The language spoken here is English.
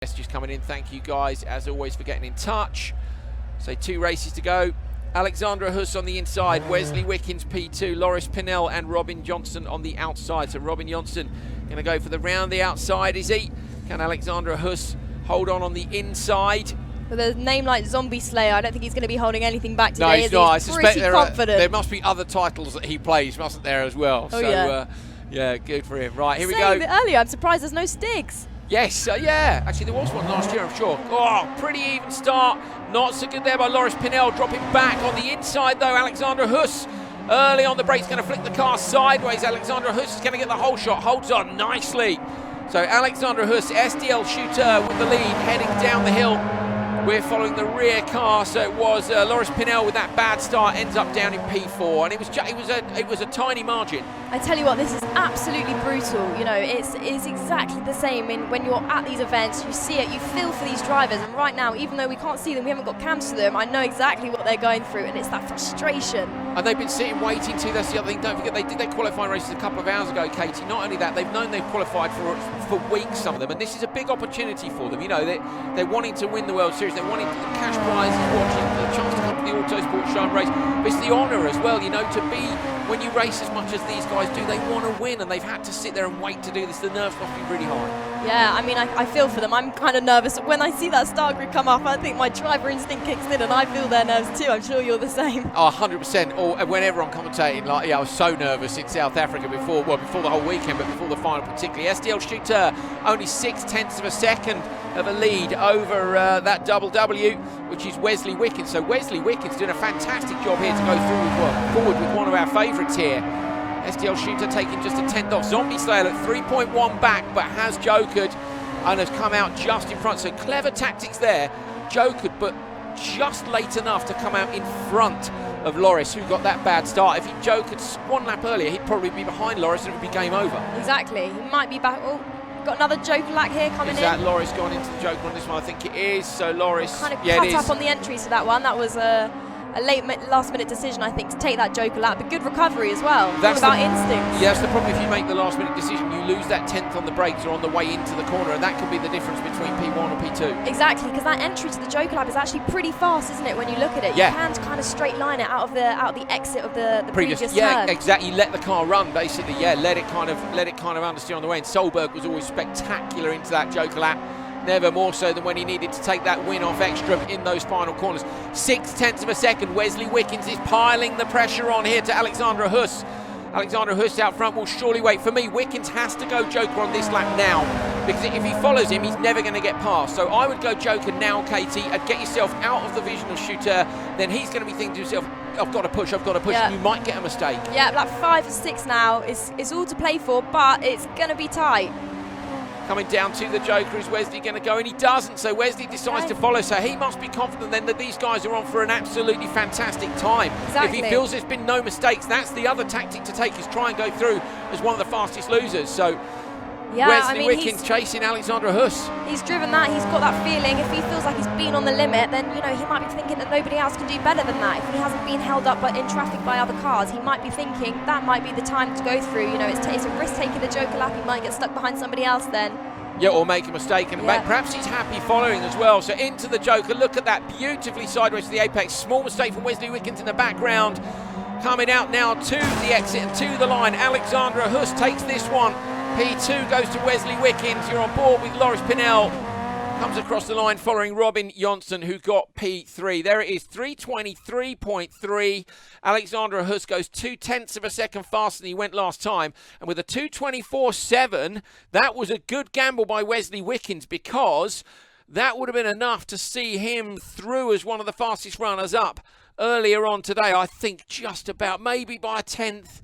Messages coming in. Thank you guys, as always, for getting in touch. So 2 races to go. Alexandra Huss on the inside, Wesley Wickens P2, Loris Pinnell and Robin Johnson on the outside. So Robin Johnson going to go for the round the outside, is he? Can Alexandra Huss hold on the inside? With a name like Zombie Slayer, I don't think he's going to be holding anything back today. No, he's not. I suspect there must be other titles that he plays, mustn't there, as well? Oh, so, yeah, good for him. Right, here we go. Earlier, I'm surprised there's no Stigs. Yes, yeah. Actually, there was one last year, I'm sure. Oh, pretty even start. Not so good there by Loris Pinnell. Dropping back on the inside, though. Alexandra Huss early on the brakes, going to flick the car sideways. Alexandra Huss is going to get the whole shot. Holds on nicely. So Alexandra Huss, SDL shooter with the lead, heading down the hill. We're following the rear car, so it was Loris Pinnell with that bad start, ends up down in P4, and it was a tiny margin. I tell you what, this is absolutely brutal. You know, it's exactly the same when you're at these events. You see it, you feel for these drivers, and right now, even though we can't see them, we haven't got cams to them, I know exactly what they're going through, and it's that frustration. And they've been sitting waiting too. That's the other thing. Don't forget, they did their qualifying races a couple of hours ago, Katie. Not only that, they've known they've qualified for weeks, some of them, and this is a big opportunity for them. You know, they're wanting to win the World Series. They're wanting the cash prizes, watching the chance to come to the Autosport Show and race. But it's the honour as well, you know, to be, when you race as much as these guys do, they want to win, and they've had to sit there and wait to do this. The nerves must be really high. Yeah, I mean, I feel for them. I'm kind of nervous. When I see that start grid come up, I think my driver instinct kicks in, and I feel their nerves too. I'm sure you're the same. Oh, 100%. Or whenever I'm commentating, like, yeah, I was so nervous in South Africa before the whole weekend, but before the final particularly. SDL shooter, only 0.6 of a second of a lead over that double W, which is Wesley Wickens. So Wesley Wickens doing a fantastic job here to go forward with one of our favourites here. SDL shooter taking just a 10th off. Zombie Slayer at 3.1 back, but has jokered and has come out just in front. So clever tactics there. Jokered, but just late enough to come out in front of Loris, who got that bad start. If he jokered 1 lap earlier, he'd probably be behind Loris and it would be game over. Exactly. He might be back. Oh, got another joker lap here coming in. Is that Loris going into the joker on this one? I think it is. So Loris, kind of cut up on the entries to that one. That was a late last-minute decision, I think, to take that joker lap, but good recovery as well. That's all about instincts. Yeah, that's the problem. If you make the last-minute decision, you lose that 10th on the brakes or on the way into the corner, and that could be the difference between P1 and P2. Exactly, because that entry to the joker lap is actually pretty fast, isn't it? When you look at it, you can kind of straight line it out of the exit of the previous yeah, turn. Exactly. Let the car run, basically. Yeah, let it kind of understeer on the way. And Solberg was always spectacular into that joker lap. Never more so than when he needed to take that win off extra in those final corners. 0.6 of a second. Wesley Wickens is piling the pressure on here to Alexandra Huss. Alexandra Huss out front will surely wait. For me, Wickens has to go joker on this lap now, because if he follows him, he's never going to get past. So I would go joker now, Katie, and get yourself out of the vision of shooter. Then he's going to be thinking to himself, I've got to push, and you might get a mistake. Yeah, lap 5 and 6 now. It's all to play for, but it's going to be tight. Coming down to the joker, is Wesley going to go? And he doesn't, so Wesley decides to follow. So he must be confident then that these guys are on for an absolutely fantastic time. Exactly. If he feels there's been no mistakes, that's the other tactic to take, is try and go through as one of the fastest losers. So Wesley Wickens chasing Alexandra Huss. He's driven that, he's got that feeling. If he feels like he's been on the limit, then you know he might be thinking that nobody else can do better than that. If he hasn't been held up in traffic by other cars, he might be thinking that might be the time to go through. You know, it's a risk taking the joker lap. He might get stuck behind somebody else then. Yeah, or make a mistake, and perhaps he's happy following as well. So into the joker, look at that, beautifully sideways to the apex. Small mistake from Wesley Wickens in the background. Coming out now to the exit and to the line. Alexandra Huss takes this one. P2 goes to Wesley Wickens. You're on board with Loris Pinnell. Comes across the line following Robin Johnson, who got P3. There it is, 3:23.3. Alexandra Huss goes 0.2 of a second faster than he went last time. And with a 2:24.7, that was a good gamble by Wesley Wickens, because that would have been enough to see him through as one of the fastest runners up earlier on today. I think just about, maybe by a 10th.